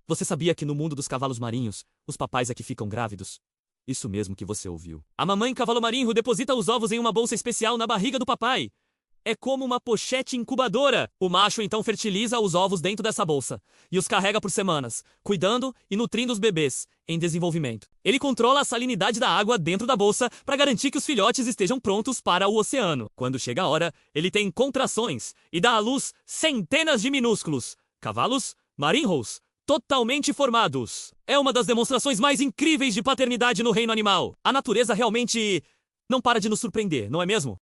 Você sabia que no mundo dos cavalos marinhos, os papais é que ficam grávidos? Isso mesmo que você ouviu. A mamãe cavalo marinho deposita os ovos em uma bolsa especial na barriga do papai. É como uma pochete incubadora. O macho então fertiliza os ovos dentro dessa bolsa e os carrega por semanas, cuidando e nutrindo os bebês em desenvolvimento. Ele controla a salinidade da água dentro da bolsa para garantir que os filhotes estejam prontos para o oceano. Quando chega a hora, ele tem contrações e dá à luz centenas de minúsculos cavalos marinhos totalmente formados. É uma das demonstrações mais incríveis de paternidade no reino animal. A natureza realmente não para de nos surpreender, não é mesmo?